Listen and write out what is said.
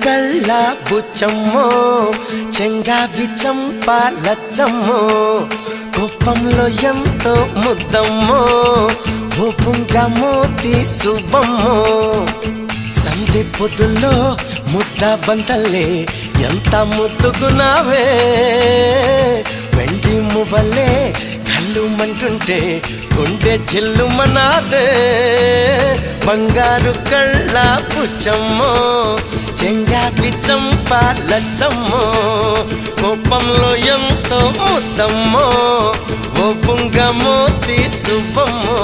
కళ్ళ బుచ్చమ్మో చెంగావి చంపాలచ్చమ్మో కోపంలో ఎంతో ముద్దమ్మో ఓపుంగా మోతి సుబ్బమ్మో సంధి పొద్దుల్లో ముద్ద బంతల్లే ఎంత ముద్దుగున్నావే వెండి మువ్వలే కళ్ళు మంటుంటే గుండె చిల్లుమనాదే బంగారు కళ్ళ బుచ్చమ్మో చెంగావి చంపాలచ్చమ్మో కోపంలో ఎంతో ముద్దమ్మో ఓ పుంగ మోతి సుబ్బమ్మో